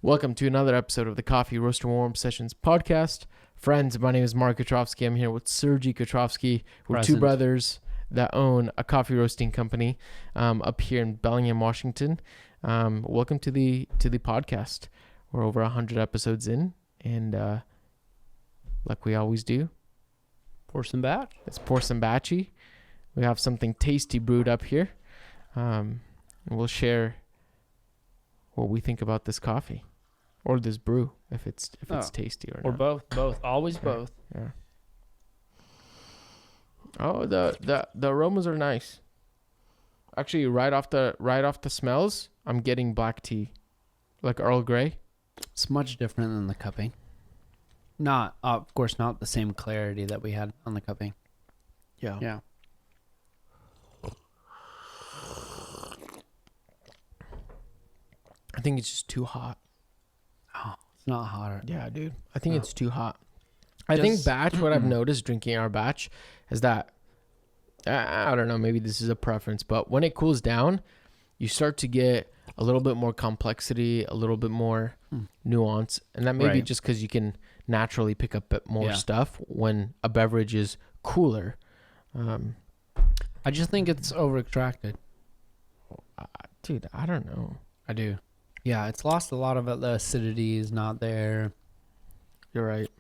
Welcome to another episode of the Coffee Roaster Warm Sessions podcast. Friends, my name is Mark Kotrovsky. I'm here with Sergey Kotrovsky. We're two brothers that own a coffee roasting company up here in Bellingham, Washington. Welcome to the podcast. We're over 100 episodes in, and like we always do, pour some batch. Let's pour some batchy. We have something tasty brewed up here, and we'll share what we think about this coffee. Or this brew, if it's tasty or not. Or both, always both. Yeah. Oh, the aromas are nice. Actually, right off the smells, I'm getting black tea, like Earl Grey. It's much different than the cupping. Not, of course, not the same clarity that we had on the cupping. Yeah. I think it's just too hot. Oh, it's not hot. Yeah, dude. I think it's too hot. I think batch, what I've noticed drinking our batch is that, I don't know, maybe this is a preference, but when it cools down, you start to get a little bit more complexity, a little bit more nuance. And that may be just because you can naturally pick up a bit more stuff when a beverage is cooler. I just think it's over-extracted. Dude, I don't know. I do. Yeah, it's lost a lot of it. The acidity is not there. You're right.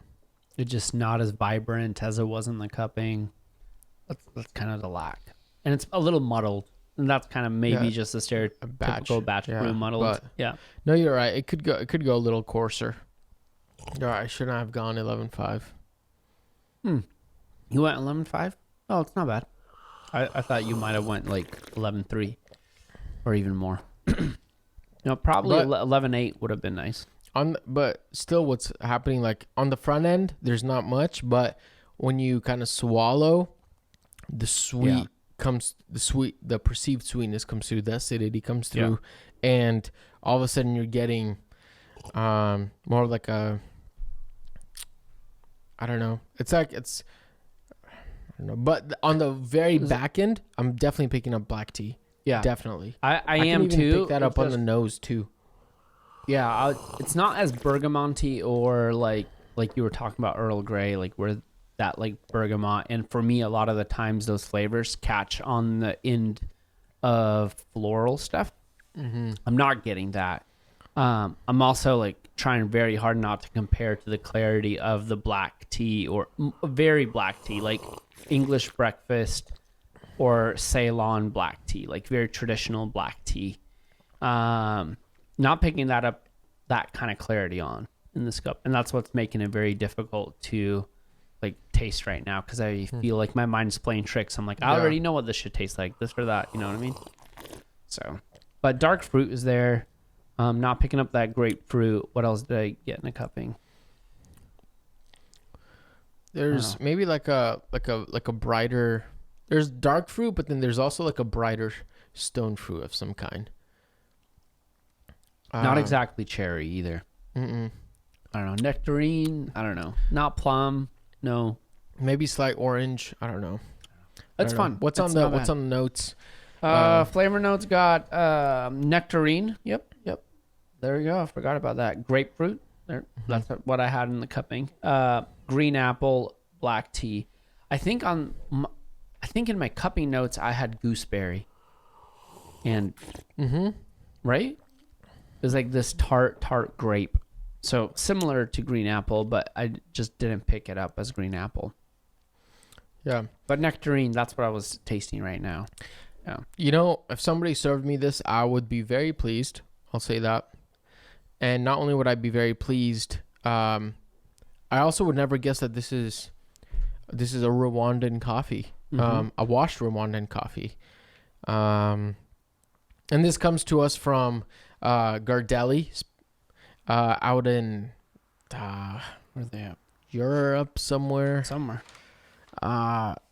It's just not as vibrant as it was in the cupping. That's kind of the lack. And it's a little muddled. And that's kind of maybe just a stereotypical batch brew muddled. Yeah. No, you're right. It could go a little coarser. You're right. I shouldn't have gone 11.5. You went 11.5? Oh, it's not bad. I thought you might have went like 11.3 or even more. No, probably 11.8 would have been nice. But still, what's happening, like on the front end, there's not much. But when you kind of swallow, the perceived sweetness comes through, the acidity comes through, and all of a sudden you're getting more like I don't know. I don't know. But on the very back end, I'm definitely picking up black tea. Yeah, definitely. I am can even too. Pick that up on the nose too. Yeah, it's not as bergamonty or like you were talking about Earl Grey, like where that like bergamot. And for me, a lot of the times those flavors catch on the end of floral stuff. Mm-hmm. I'm not getting that. I'm also like trying very hard not to compare to the clarity of the black tea or very black tea, like English breakfast. Or Ceylon black tea, like very traditional black tea. Not picking that up, that kind of clarity on in this cup. And that's what's making it very difficult to like taste right now. Cause I feel like my mind's playing tricks. I'm like, I already know what this should taste like, this or that. You know what I mean? So, but dark fruit is there. Not picking up that grapefruit. What else did I get in a cupping? There's maybe like a brighter. There's dark fruit, but then there's also like a brighter stone fruit of some kind. Not exactly cherry either. I don't know. Nectarine. I don't know. Not plum. No. Maybe slight orange. I don't know. That's fun. What's on the notes? Flavor notes got nectarine. Yep. There we go. I forgot about that. Grapefruit. There. That's what I had in the cupping. Green apple, black tea. I think in my cupping notes, I had gooseberry. And, right? It was like this tart grape. So similar to green apple, but I just didn't pick it up as green apple. Yeah. But nectarine, that's what I was tasting right now. Yeah. You know, if somebody served me this, I would be very pleased. I'll say that. And not only would I be very pleased, I also would never guess that this is a Rwandan coffee. A washed Rwandan coffee. And this comes to us from Gardelli out in where are they at? Europe somewhere.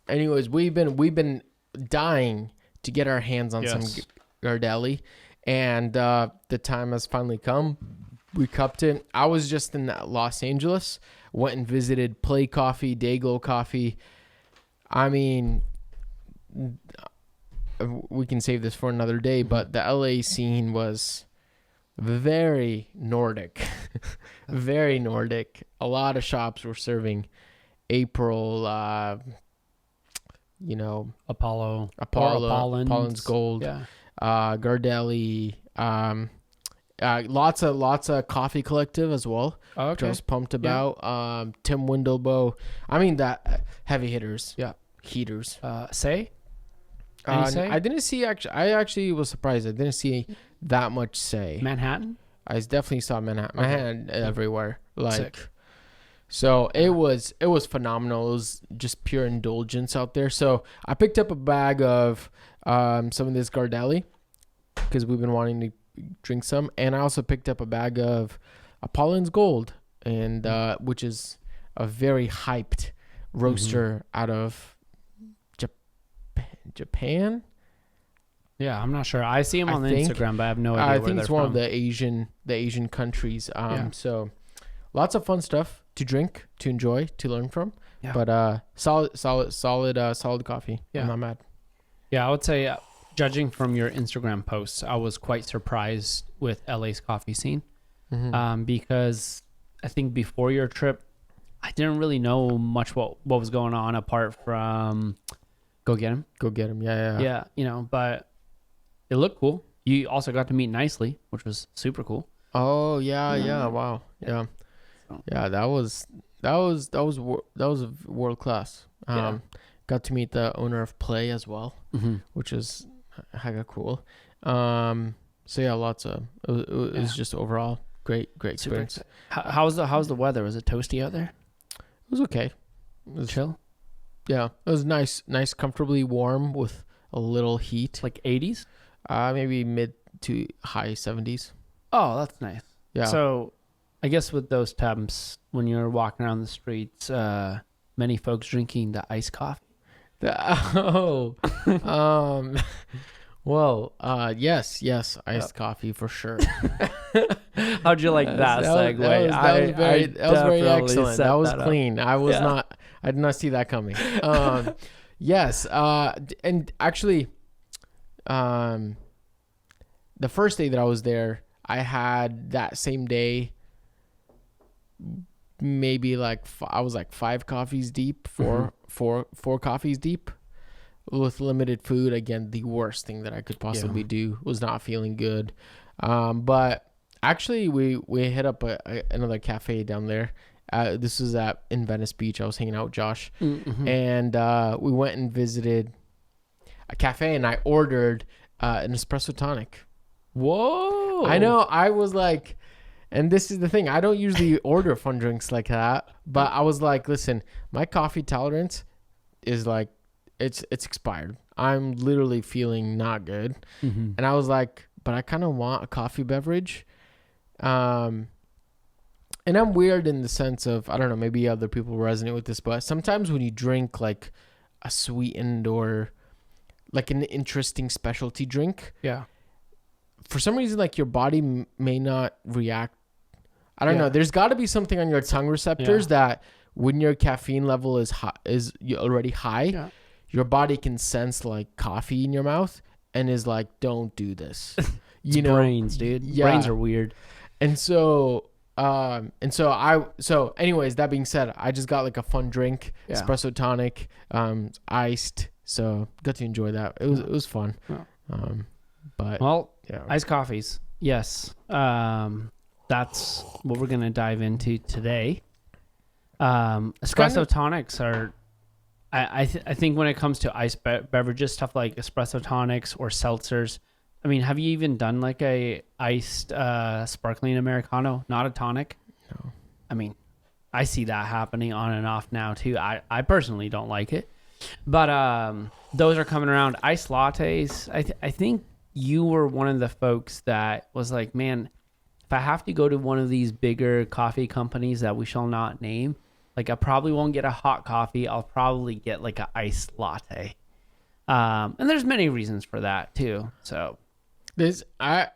Anyways, we've been dying to get our hands on some Gardelli, and the time has finally come. We cupped it. I was just in Los Angeles, went and visited Play Coffee, Dayglow Coffee. I mean, we can save this for another day, but the LA scene was very Nordic, very Nordic. A lot of shops were serving April, Apollo's Gold, Gardelli, lots of Coffee Collective as well, which I was pumped about. Tim Windelbow. I mean, that heavy hitters. Yeah. Heaters. Say? I didn't see, I actually was surprised. I didn't see that much Say. Manhattan? I definitely saw Manhattan. Manhattan everywhere. Sick. So it was phenomenal. It was just pure indulgence out there. So I picked up a bag of some of this Gardelli because we've been wanting to drink some, and I also picked up a bag of Apollo's Gold, and which is a very hyped roaster out of Japan. Yeah, I'm not sure. I see them on Instagram, but I have no idea. I think it's one of the Asian countries. So lots of fun stuff to drink, to enjoy, to learn from. Yeah. But solid coffee. Yeah. I'm not mad. Yeah, I would say, judging from your Instagram posts, I was quite surprised with LA's coffee scene, because I think before your trip, I didn't really know much what was going on apart from Go Get 'Em. Yeah, but it looked cool. You also got to meet Nicely, which was super cool. Oh yeah, wow, yeah. That was world class. Got to meet the owner of Play as well, which is hella cool. So yeah, lots of it was just overall great experience. How's the weather? Was it toasty out there? It was okay. It was chill. Yeah, it was nice, comfortably warm with a little heat. Like 80s? Maybe mid to high 70s. Oh, that's nice. Yeah. So, I guess with those temps, when you're walking around the streets, many folks drinking the iced coffee. Yes, iced coffee for sure. How'd you like that segue? That was very excellent. That was clean. I did not see that coming. Yes. And actually, the first day that I was there, I had that same day, maybe I was 5 coffees deep, four coffees deep with limited food. Again, the worst thing that I could possibly do. Was not feeling good. But actually we hit up another cafe down there. This was in Venice Beach. I was hanging out with Josh, and we went and visited a cafe, and I ordered an espresso tonic. Whoa! I know. I was like, and this is the thing. I don't usually order fun drinks like that, but I was like, listen, my coffee tolerance is it's expired. I'm literally feeling not good, and I was like, but I kind of want a coffee beverage. And I'm weird in the sense of, I don't know, maybe other people resonate with this, but sometimes when you drink like a sweetened or like an interesting specialty drink, for some reason, like your body may not react. I don't know. There's got to be something on your tongue receptors that when your caffeine level is already high, your body can sense like coffee in your mouth and is like, don't do this. Brains, dude. Yeah. Brains are weird. And so anyways, that being said, I just got like a fun drink, espresso tonic, iced. So got to enjoy that. It was fun. Iced coffees. Yes. That's what we're going to dive into today. Espresso tonics are, I think when it comes to iced beverages, stuff like espresso tonics or seltzers, I mean, have you even done like a iced sparkling Americano, not a tonic? No. I mean, I see that happening on and off now too. I personally don't like it, but those are coming around. Iced lattes. I think you were one of the folks that was like, man, if I have to go to one of these bigger coffee companies that we shall not name, like I probably won't get a hot coffee. I'll probably get like an iced latte. And there's many reasons for that too. So I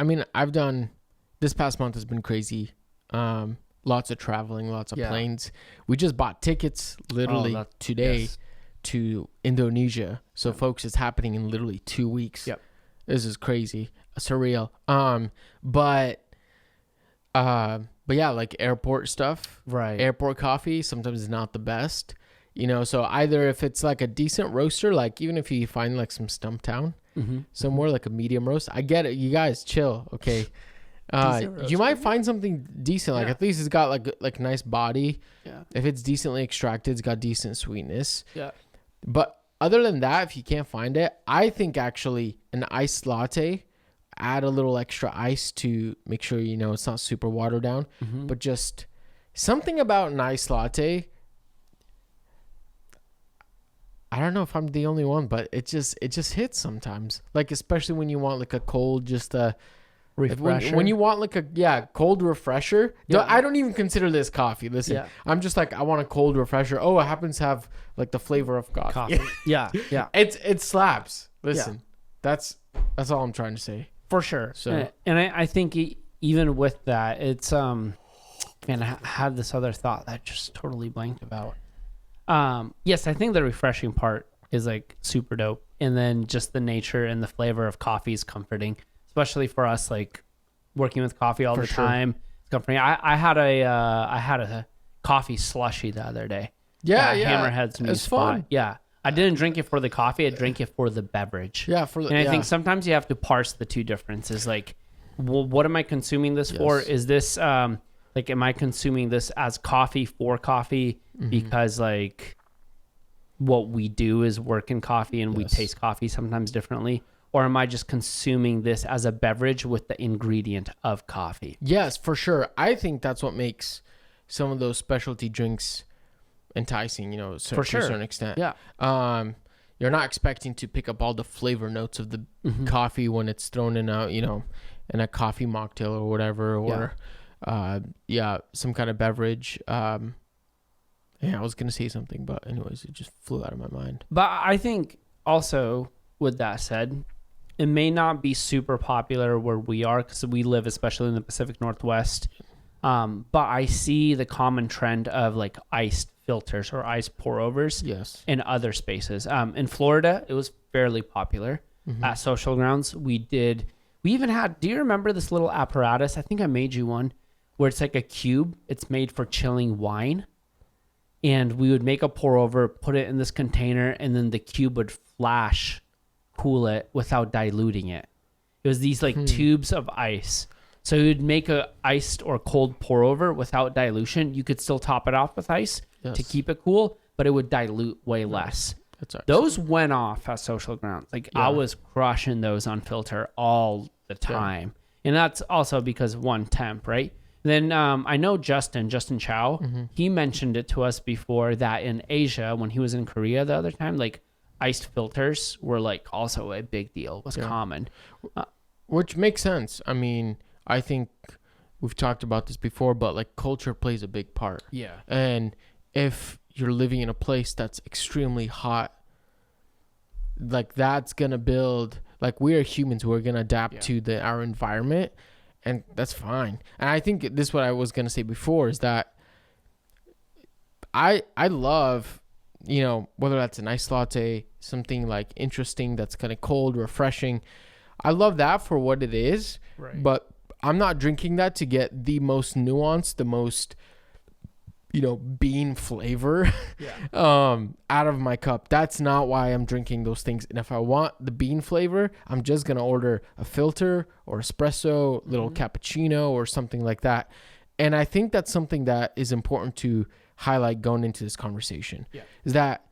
mean, I've done, this past month has been crazy. Lots of traveling, lots of planes. We just bought tickets literally today to Indonesia. So folks, it's happening in literally 2 weeks. Yep. This is crazy. surreal. But yeah, like airport stuff, Right. airport coffee sometimes is not the best, so either if it's like a decent roaster, like even if you find like some Stumptown somewhere, like a medium roast, I get it, you guys chill, okay. You might find something decent, like at least it's got like nice body. Yeah. If it's decently extracted, it's got decent sweetness. Yeah. But other than that, if you can't find it, I think actually an iced latte, add a little extra ice to make sure it's not super watered down, but just something about an iced latte. I don't know if I'm the only one, but it just hits sometimes, like especially when you want like a cold, just a refresher. When you want like a cold refresher. Yeah. I don't even consider this coffee. Listen, I'm just like, I want a cold refresher. Oh, it happens to have like the flavor of coffee. Yeah. It slaps. Listen, that's all I'm trying to say. For sure. So, and I think even with that, it's man, I had this other thought that I just totally blanked about. Yes, I think the refreshing part is like super dope, and then just the nature and the flavor of coffee is comforting, especially for us like working with coffee all the time. It's comforting. I had a coffee slushy the other day. Yeah. Hammerhead's new spot. Fun. Yeah. I didn't drink it for the coffee. I drank it for the beverage. Yeah, and I think sometimes you have to parse the two differences. Like, what am I consuming this for? Is this am I consuming this as coffee for coffee because like what we do is work in coffee and we taste coffee sometimes differently, or am I just consuming this as a beverage with the ingredient of coffee? Yes, for sure. I think that's what makes some of those specialty drinks enticing, to a certain extent. Yeah. You're not expecting to pick up all the flavor notes of the coffee when it's thrown in a coffee mocktail or whatever, or some kind of beverage. I was gonna say something, but anyways, it just flew out of my mind. But I think also, with that said, it may not be super popular where we are because we live, especially in the Pacific Northwest. But I see the common trend of like iced filters or iced pour overs in other spaces. In Florida, it was fairly popular at social grounds. We even had, do you remember this little apparatus? I think I made you one where it's like a cube. It's made for chilling wine. And we would make a pour over, put it in this container, and then the cube would flash cool it without diluting it. It was these like tubes of ice. So you'd make a iced or cold pour over without dilution. You could still top it off with ice to keep it cool, but it would dilute way less. Those went off at social grounds. Like I was crushing those on filter all the time. And that's also because one, temp, right? Then I know Justin Chow, he mentioned it to us before that in Asia, when he was in Korea the other time, like iced filters were like also a big deal, was common. Which makes sense. I mean, I think we've talked about this before, but like culture plays a big part. Yeah. And if you're living in a place that's extremely hot, like that's going to build, like we are humans, we're going to adapt to our environment. And that's fine. And I think this is what I was going to say before is that I love, whether that's an iced latte, something like interesting that's kind of cold, refreshing. I love that for what it is. Right. But I'm not drinking that to get the most nuanced, the most, bean flavor out of my cup. That's not why I'm drinking those things. And if I want the bean flavor, I'm just going to order a filter or espresso, little cappuccino or something like that. And I think that's something that is important to highlight going into this conversation is that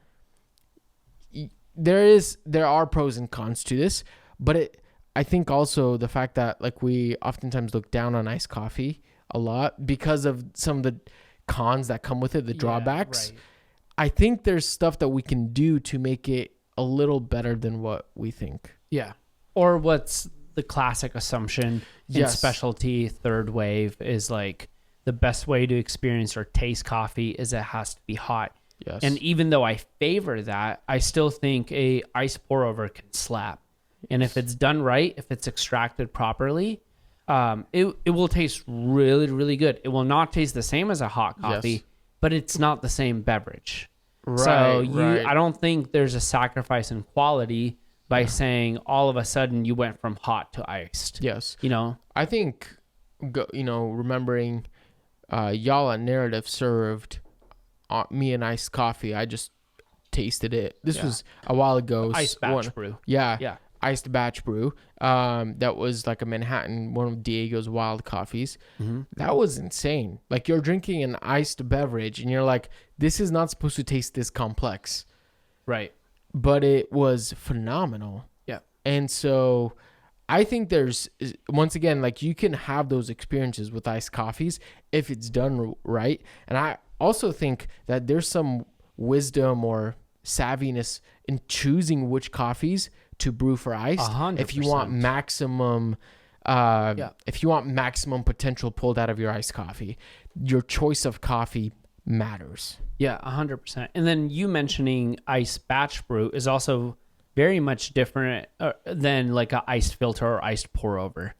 there are pros and cons to this, but I think also the fact that like we oftentimes look down on iced coffee a lot because of some of the cons that come with it, the drawbacks. Right. I think there's stuff that we can do to make it a little better than what we think. Yeah. Or what's the classic assumption in specialty third wave is like the best way to experience or taste coffee is it has to be hot. Yes. And even though I favor that, I still think a ice pour over can slap. And if it's done right, if it's extracted properly, it will taste really, really good. It will not taste the same as a hot coffee, but it's not the same beverage. Right, so I don't think there's a sacrifice in quality, by saying all of a sudden you went from hot to iced. Yes. You know? I think, remembering y'all at Narrative served me an iced coffee. I just tasted it. This was a while ago. Iced batch brew. Yeah. Yeah. Iced batch brew. That was like a Manhattan, one of Diego's wild coffees. Mm-hmm. That was insane. Like, you're drinking an iced beverage and you're like, this is not supposed to taste this complex. Right. But it was phenomenal. Yeah. And so I think there's, once again, like, you can have those experiences with iced coffees if it's done right. And I also think that there's some wisdom or savviness in choosing which coffees to brew for iced. 100%. If you want maximum, if you want maximum potential pulled out of your iced coffee, your choice of coffee matters. Yeah, 100%. And then you mentioning iced batch brew is also very much different than like a iced filter or iced pour over.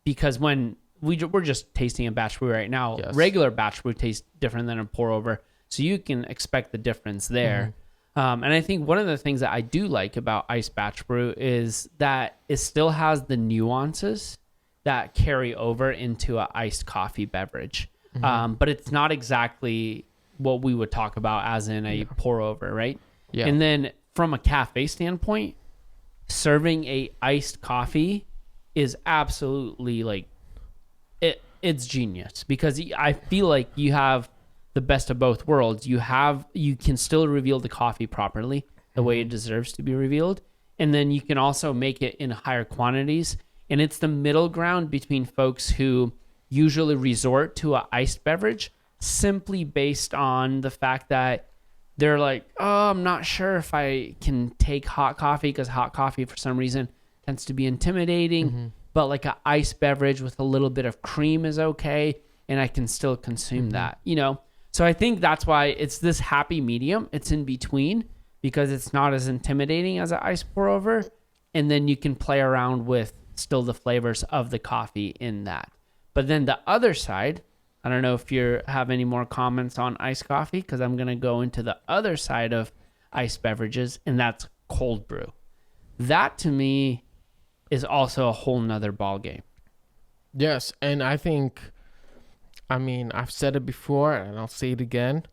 Because when we're just tasting a batch brew right now, regular batch brew tastes different than a pour over. So you can expect the difference there. And I think one of the things that I do like about iced batch brew is that it still has the nuances that carry over into an iced coffee beverage. But it's not exactly what we would talk about as in a pour over, right? Yeah. And then from a cafe standpoint, serving a iced coffee is absolutely like it's genius, because I feel like you have the best of both worlds. You can still reveal the coffee properly the way it deserves to be revealed, and then you can also make it in higher quantities. And it's the middle ground between folks who usually resort to an iced beverage simply based on the fact that they're like, oh, I'm not sure if I can take hot coffee because hot coffee for some reason tends to be intimidating, but like an iced beverage with a little bit of cream is okay, and I can still consume that, So I think that's why it's this happy medium. It's in between, because it's not as intimidating as an ice pour over, and then you can play around with still the flavors of the coffee in that. But then the other side, I don't know if you have any more comments on iced coffee, because I'm going to go into the other side of iced beverages, and that's cold brew. That to me is also a whole nother ball game. Yes, and I think, I've said it before and I'll say it again.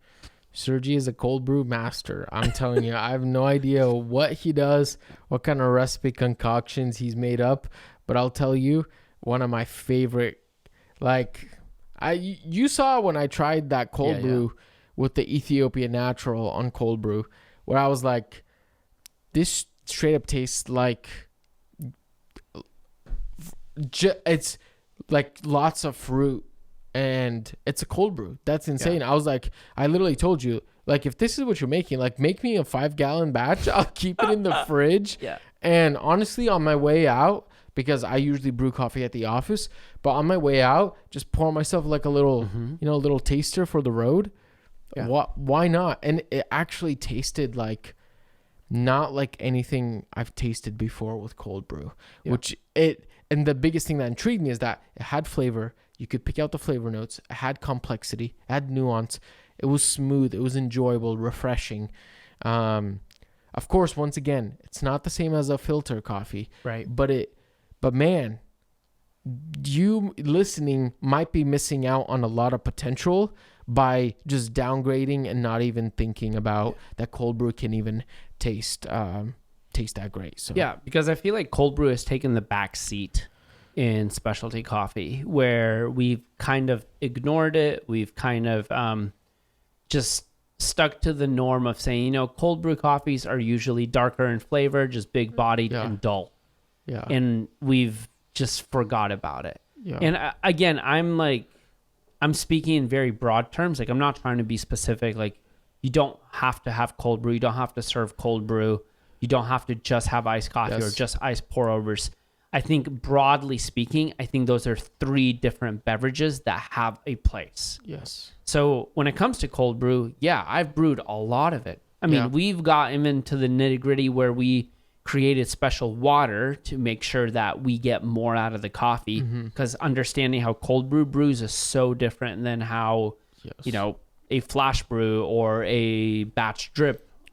Sergi is a cold brew master. I'm telling you, I have no idea what he does, what kind of recipe concoctions he's made up, but I'll tell you, one of my favorite, you saw when I tried that cold brew with the Ethiopian Natural on cold brew, where I was like, this straight up tastes like, it's like lots of fruit, and it's a cold brew. That's insane. I was like, I literally told you, like, if this is what you're making, like, make me a 5-gallon batch. I'll keep it in the fridge. And honestly, on my way out, because I usually brew coffee at the office, but on my way out, just pour myself like a little, a little taster for the road. Why not? And it actually tasted like, not like anything I've tasted before with cold brew, and the biggest thing that intrigued me is that it had flavor. You could pick out the flavor notes. It had complexity. It had nuance. It was smooth. It was enjoyable, refreshing. Of course, once again, it's not the same as a filter coffee, right? But man, you listening might be missing out on a lot of potential by just downgrading and not even thinking about that cold brew can even taste that great. So yeah, because I feel like cold brew has taken the back seat in specialty coffee, where we've kind of ignored it. We've kind of just stuck to the norm of saying, cold brew coffees are usually darker in flavor, just big bodied and dull. Yeah. And we've just forgot about it. Yeah. And again, I'm speaking in very broad terms. Like, I'm not trying to be specific. Like, you don't have to have cold brew. You don't have to serve cold brew. You don't have to just have iced coffee or just iced pour overs. I think broadly speaking, I think those are 3 different beverages that have a place. Yes. So when it comes to cold brew, I've brewed a lot of it. We've gotten into the nitty gritty where we created special water to make sure that we get more out of the coffee, because understanding how cold brew brews is so different than how, a flash brew or a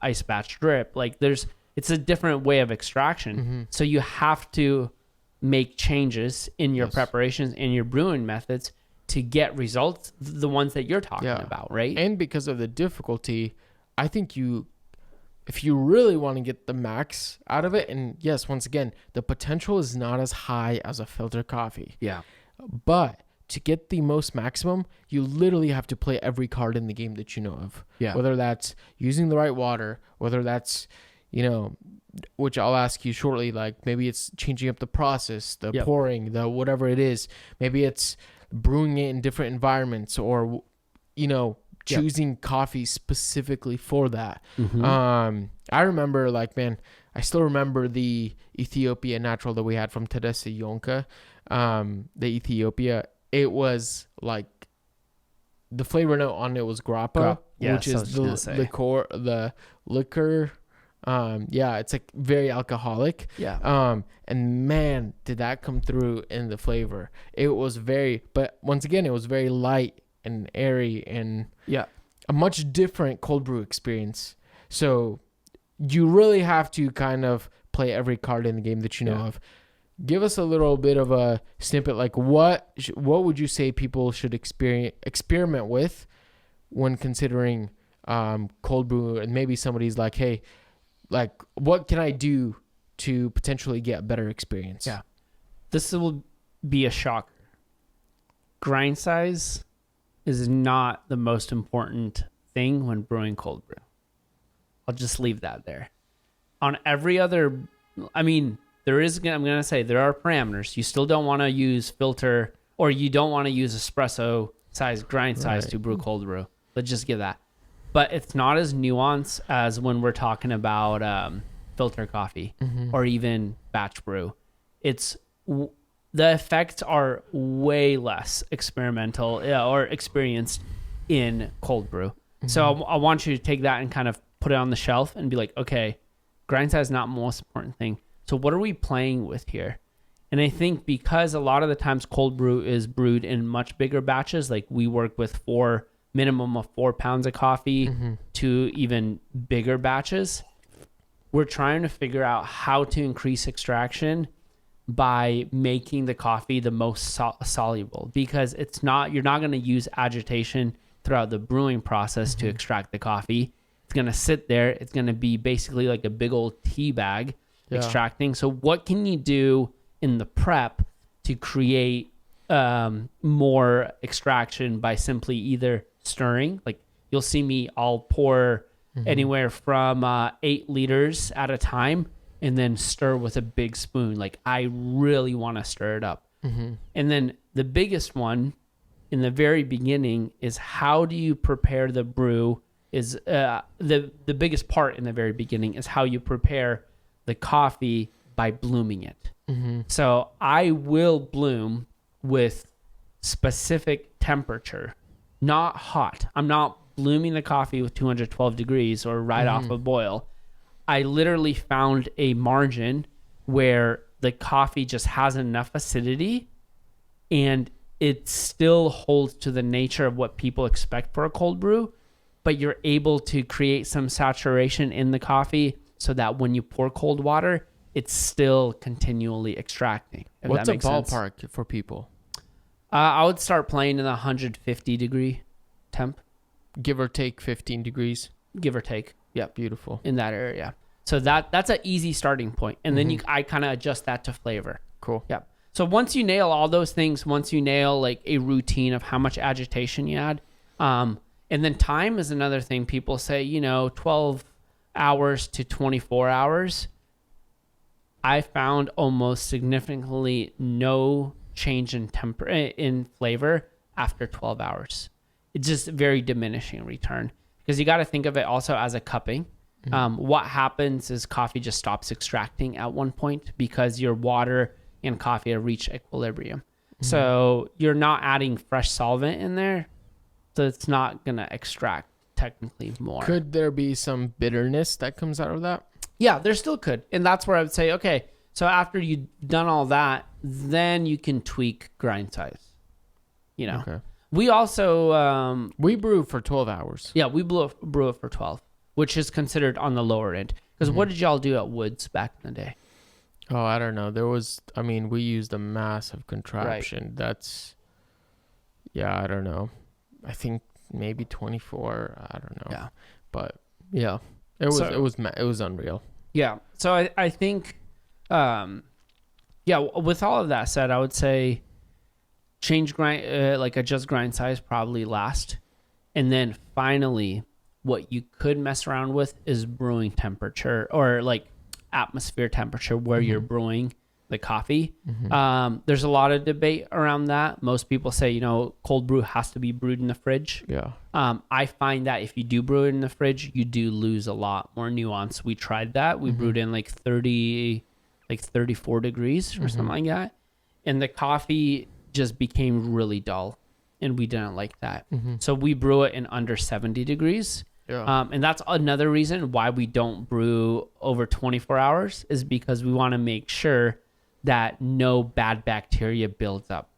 ice batch drip, like there's it's a different way of extraction. So you have to make changes in your preparations and your brewing methods to get results, the ones that you're talking about, right? And because of the difficulty, I think if you really want to get the max out of it, and yes, once again, the potential is not as high as a filter coffee. Yeah. But to get the most maximum, you literally have to play every card in the game that you know of. Yeah. Whether that's using the right water, whether that's, which I'll ask you shortly, like maybe it's changing up the process, the pouring, the whatever it is. Maybe it's brewing it in different environments or, choosing coffee specifically for that. I remember I still remember the Ethiopia natural that we had from Tedeschi Yonka, the Ethiopia. It was like the flavor note on it was grappa, which is the liquor. It's like very alcoholic. And man, did that come through in the flavor. It was but once again, it was very light and airy and a much different cold brew experience. So you really have to kind of play every card in the game that you know of. Give us a little bit of a snippet, like what would you say people should experiment with when considering cold brew, and maybe somebody's like, hey, like what can I do to potentially get a better experience? Yeah, this will be a shocker. Grind size is not the most important thing when brewing cold brew. I'll just leave that there. On every other, I'm going to say there are parameters. You still don't want to use filter, or you don't want to use espresso size grind size to brew cold brew. Let's just give that. But it's not as nuanced as when we're talking about filter coffee or even batch brew. The effects are way less experimental or experienced in cold brew. So I want you to take that and kind of put it on the shelf and be like, okay, grind size is not the most important thing. So what are we playing with here? And I think because a lot of the times cold brew is brewed in much bigger batches, like we work with minimum of 4 pounds of coffee to even bigger batches, we're trying to figure out how to increase extraction by making the coffee the most soluble, because you're not going to use agitation throughout the brewing process to extract the coffee. It's going to sit there. It's going to be basically like a big old tea bag extracting. So what can you do in the prep to create more extraction by simply either stirring? Like you'll see I'll pour anywhere from 8 liters at a time and then stir with a big spoon. Like I really want to stir it up. And then the biggest one in the very beginning is how do you prepare the brew is the biggest part in the very beginning is how you prepare the coffee by blooming it. So I will bloom with specific temperature, not hot. I'm not blooming the coffee with 212 degrees or right off a boil. I literally found a margin where the coffee just has enough acidity and it still holds to the nature of what people expect for a cold brew, but you're able to create some saturation in the coffee so that when you pour cold water, it's still continually extracting. What's a ballpark for people? I would start playing in the 150 degree temp. Give or take 15 degrees. Give or take. Yep. Beautiful. In that area. So that's an easy starting point. And then I kind of adjust that to flavor. Cool. Yep. So once you nail all those things, once you nail like a routine of how much agitation you add, and then time is another thing. People say, 12 hours to 24 hours. I found almost significantly no change in flavor after 12 hours. It's just very diminishing return, because you got to think of it also as a cupping. What happens is coffee just stops extracting at one point because your water and coffee have reached equilibrium. So you're not adding fresh solvent in there, so it's not going to extract technically more. Could there be some bitterness that comes out of that? Yeah, there still could. And that's where I would say, okay, so after you've done all that, then you can tweak grind size. Okay. We also... we brew for 12 hours. Yeah, we brew it for 12, which is considered on the lower end. Because what did y'all do at Woods back in the day? Oh, I don't know. We used a massive contraption. Right. I don't know. I think maybe 24. I don't know. Yeah. But yeah, it was unreal. Yeah. So I think, with all of that said, I would say adjust grind size probably last. And then finally, what you could mess around with is brewing temperature or like atmosphere temperature where you're brewing the coffee. There's a lot of debate around that. Most people say, cold brew has to be brewed in the fridge. Yeah. I find that if you do brew it in the fridge, you do lose a lot more nuance. We tried that. We brewed in 34 degrees or something like that. And the coffee just became really dull. And we didn't like that. So we brew it in under 70 degrees. Yeah. And that's another reason why we don't brew over 24 hours is because we want to make sure that no bad bacteria builds up.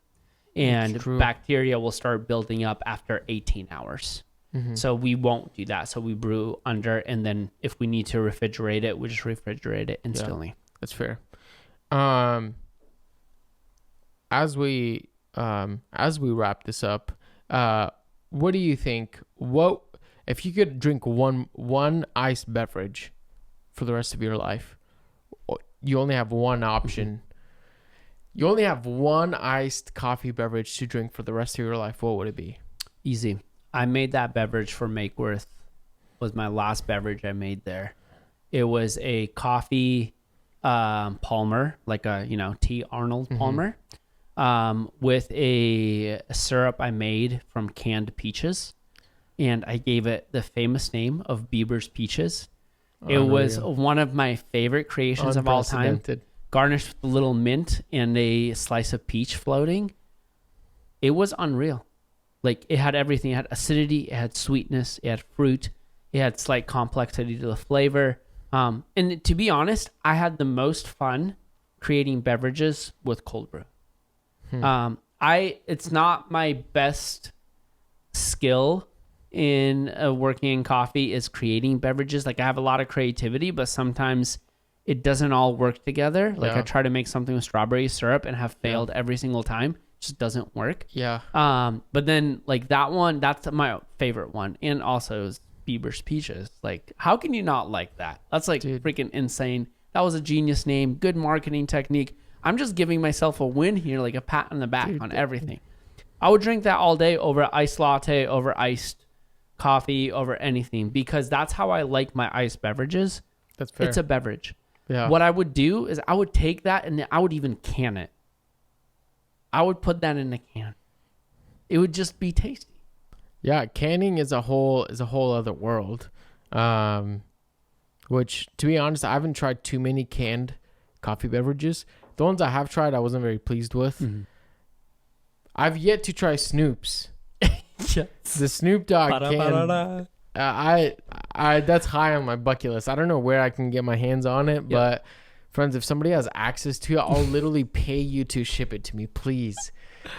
And bacteria will start building up after 18 hours. So we won't do that. So we brew under, and then if we need to refrigerate it, we just refrigerate it instantly. Yeah, that's fair. As we wrap this up, what do you think? What if you could drink one iced beverage for the rest of your life? You only have one option. You only have one iced coffee beverage to drink for the rest of your life. What would it be? Easy. I made that beverage for Makeworth. Was my last beverage I made there. It was a coffee Palmer, like a T. Arnold Palmer. With a syrup I made from canned peaches, and I gave it the famous name of Bieber's Peaches. It was one of my favorite creations of all time. Garnished with a little mint and a slice of peach floating. It was unreal. Like, it had everything. It had acidity, it had sweetness, it had fruit, it had slight complexity to the flavor. And to be honest, I had the most fun creating beverages with cold brew. It's not my best skill in working in coffee is creating beverages. Like, I have a lot of creativity, but sometimes it doesn't all work together. Like, I try to make something with strawberry syrup and have failed every single time. It just doesn't work. Yeah. But then like that one, that's my favorite one. And also is Bieber's Peaches. Like, how can you not like that? That's like freaking insane. That was a genius name. Good marketing technique. I'm just giving myself a win here, like a pat on the back on everything. I would drink that all day over iced latte, over iced coffee, over anything, because that's how I like my iced beverages. That's fair. It's a beverage. Yeah. What I would do is I would take that and I would even can it. I would put that in a can. It would just be tasty. Yeah, canning is a whole other world. Which, to be honest, I haven't tried too many canned coffee beverages. The ones I have tried, I wasn't very pleased with. I've yet to try Snoop's. Yes. The Snoop Dogg can. I that's high on my bucket list. I don't know where I can get my hands on it, but friends, if somebody has access to it, I'll literally pay you to ship it to me, please.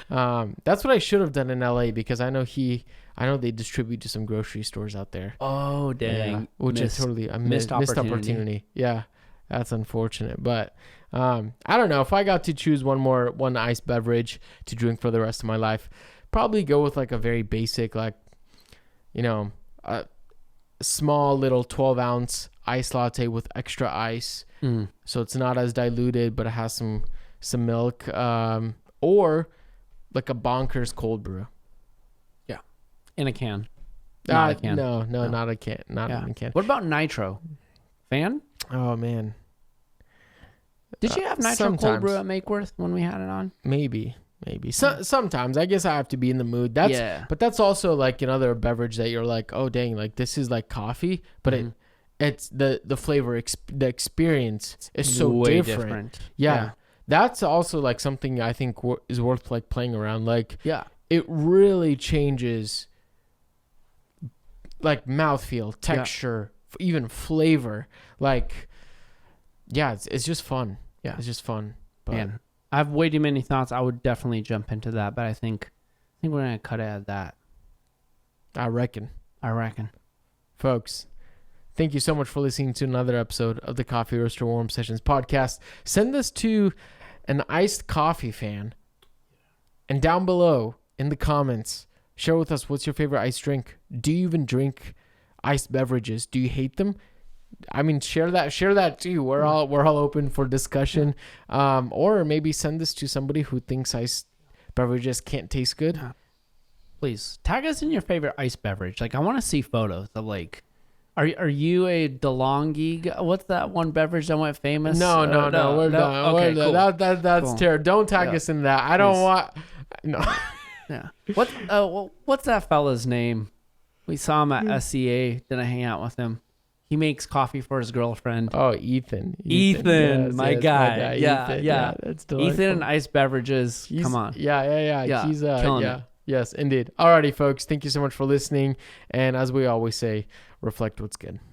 That's what I should have done in LA, because I know they distribute to some grocery stores out there. Oh, dang. Yeah, which is totally a missed opportunity. Yeah, that's unfortunate. But I don't know. If I got to choose one iced beverage to drink for the rest of my life, probably go with like a very basic, like, a small little 12-ounce iced latte with extra ice. So it's not as diluted, but it has some milk. Or like a bonkers cold brew. Yeah. In a can. Not a can. No, not a can. Not in a can. What about nitro? Fan? Oh, man. Did you have nitro cold brew at Makeworth when we had it on? Maybe. Sometimes. I guess I have to be in the mood. But that's also like another beverage that you're like, oh, dang, like this is like coffee, but it's the flavor, the experience is so way different. Yeah. That's also like something I think is worth like playing around. Like, it really changes like mouthfeel, texture, even flavor. Like, it's just fun. Yeah, it's just fun. But man, I have way too many thoughts. I would definitely jump into that, but I think we're gonna cut it at that. I reckon. Folks, thank you so much for listening to another episode of the Coffee Roaster Warm Sessions podcast. Send this to an iced coffee fan. And down below in the comments, share with us what's your favorite iced drink. Do you even drink iced beverages? Do you hate them? I mean, share that too. We're all open for discussion. Or maybe send this to somebody who thinks iced beverages can't taste good. Please tag us in your favorite iced beverage. Like, I want to see photos of like, are you a DeLonghi? What's that one beverage that went famous? No, we're done. Okay, we're cool. done. That's Cool. terrible. Don't tag us in that. I don't want. No. Yeah. What's that fella's name? We saw him at SCA. Didn't hang out with him? He makes coffee for his girlfriend. Oh, Ethan. Ethan, my guy. Yeah, Ethan. yeah. That's delightful. Ethan and iced beverages. Come on. Yeah. He's killing it. Yes, indeed. Alrighty, folks. Thank you so much for listening. And as we always say, reflect what's good.